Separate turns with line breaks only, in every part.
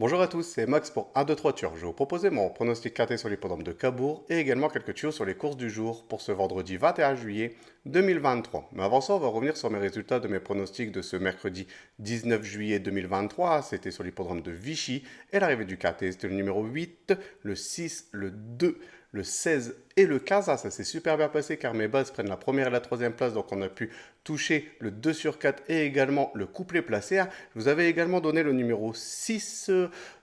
Bonjour à tous, c'est Max pour 1, 2, 3 Turcs. Je vais vous proposer mon pronostic quarté sur l'hippodrome de Cabourg et également quelques tuyaux sur les courses du jour pour ce vendredi 21 juillet 2023. Mais avant ça, on va revenir sur mes résultats de mes pronostics de ce mercredi 19 juillet 2023. C'était sur l'hippodrome de Vichy et l'arrivée du quarté, c'était le numéro 8, le 6, le 2, le 16 et le 15. Ah, ça s'est super bien passé car mes bases prennent la première et la troisième place, donc on a pu toucher le 2 sur 4 et également le couplet placé. Ah, je vous avais également donné le numéro 6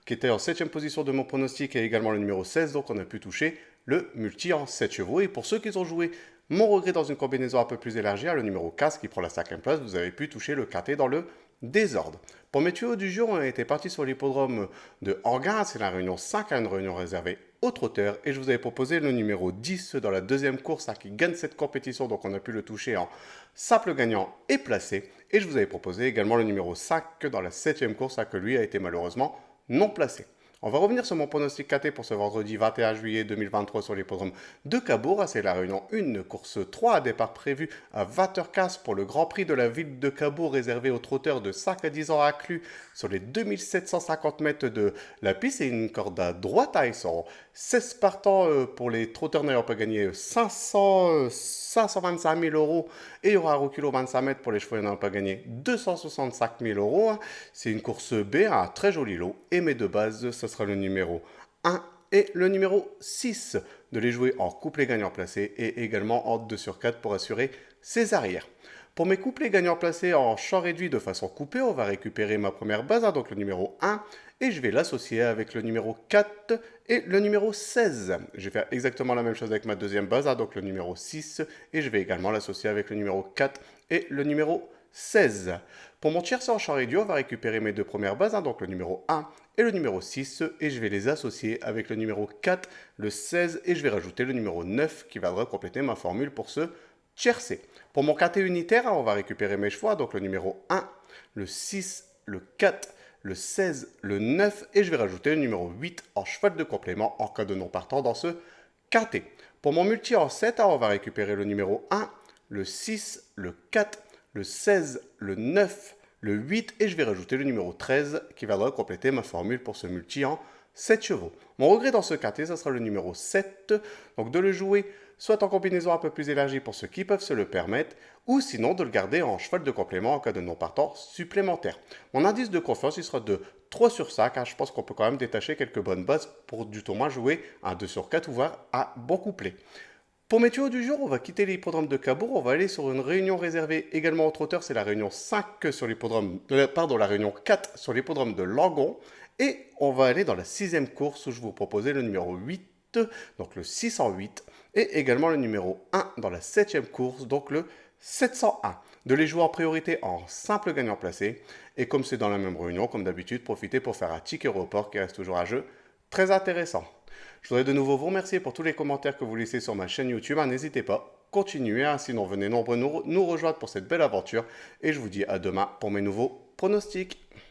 qui était en septième position de mon pronostic et également le numéro 16, donc on a pu toucher le multi en 7 chevaux. Et pour ceux qui ont joué mon regret dans une combinaison un peu plus élargie, le numéro 15 qui prend la cinquième place, vous avez pu toucher le quarté dans le désordre. Pour mes tuyaux du jour, on a été parti sur l'hippodrome de Orgin, c'est la réunion 5, une réunion réservée aux trotteurs, et je vous avais proposé le numéro 10 dans la deuxième course qui gagne cette compétition, donc on a pu le toucher en simple gagnant et placé, et je vous avais proposé également le numéro 5 dans la septième course que lui a été malheureusement non placé. On va revenir sur mon pronostic KT pour ce vendredi 21 juillet 2023 sur l'hippodrome de Cabourg. C'est la réunion 1, course 3 à départ prévu à 20h15 pour le Grand Prix de la ville de Cabourg réservé aux trotteurs de 5 à 10 ans inclus sur les 2750 mètres de la piste et une corde à droite. Ils sont 16 partants pour les trotteurs n'ayant pas gagné 525 000 euros et il y aura un reculot 25 mètres pour les chevaux n'ayant pas gagné 265 000 euros. C'est une course B, un très joli lot et mes deux bases, ce sera le numéro 1 et le numéro 6 de les jouer en couplet gagnant placé et également en 2 sur 4 pour assurer ses arrières. Pour mes couplets gagnants placés en champ réduit de façon coupée, on va récupérer ma première base, donc le numéro 1, et je vais l'associer avec le numéro 4 et le numéro 16. Je vais faire exactement la même chose avec ma deuxième base, donc le numéro 6, et je vais également l'associer avec le numéro 4 et le numéro 16. Pour mon tiercé en champ réduit, on va récupérer mes deux premières bases, donc le numéro 1 et le numéro 6, et je vais les associer avec le numéro 4, le 16, et je vais rajouter le numéro 9 qui va compléter ma formule pour ce tiercé. Pour mon quarté unitaire, on va récupérer mes chevaux, donc le numéro 1, le 6, le 4, le 16, le 9, et je vais rajouter le numéro 8 en cheval de complément en cas de non partant dans ce quarté. Pour mon multi en 7, on va récupérer le numéro 1, le 6, le 4, le 16, le 9, le 8 et je vais rajouter le numéro 13 qui viendra compléter ma formule pour ce multi en 7 chevaux. Mon regret dans ce quarté, ça sera le numéro 7, donc de le jouer soit en combinaison un peu plus élargie pour ceux qui peuvent se le permettre, ou sinon de le garder en cheval de complément en cas de non-partant supplémentaire. Mon indice de confiance, il sera de 3 sur 5, je pense qu'on peut quand même détacher quelques bonnes bases pour du tournoi jouer un 2 sur 4 ou voir à bon couplet. Pour mes tuyaux du jour, on va quitter l'hippodrome de Cabourg, on va aller sur une réunion réservée également aux trotteurs, c'est la réunion 5 sur l'hippodrome, la réunion 4 sur l'hippodrome de Langon, et on va aller dans la sixième course où je vous proposais le numéro 8, donc le 608, et également le numéro 1 dans la septième course, donc le 701. De les jouer en priorité en simple gagnant placé, et comme c'est dans la même réunion, comme d'habitude, profitez pour faire un ticket report qui reste toujours un jeu très intéressant. Je voudrais de nouveau vous remercier pour tous les commentaires que vous laissez sur ma chaîne YouTube. N'hésitez pas, continuez, sinon venez nombreux nous rejoindre pour cette belle aventure. Et je vous dis à demain pour mes nouveaux pronostics.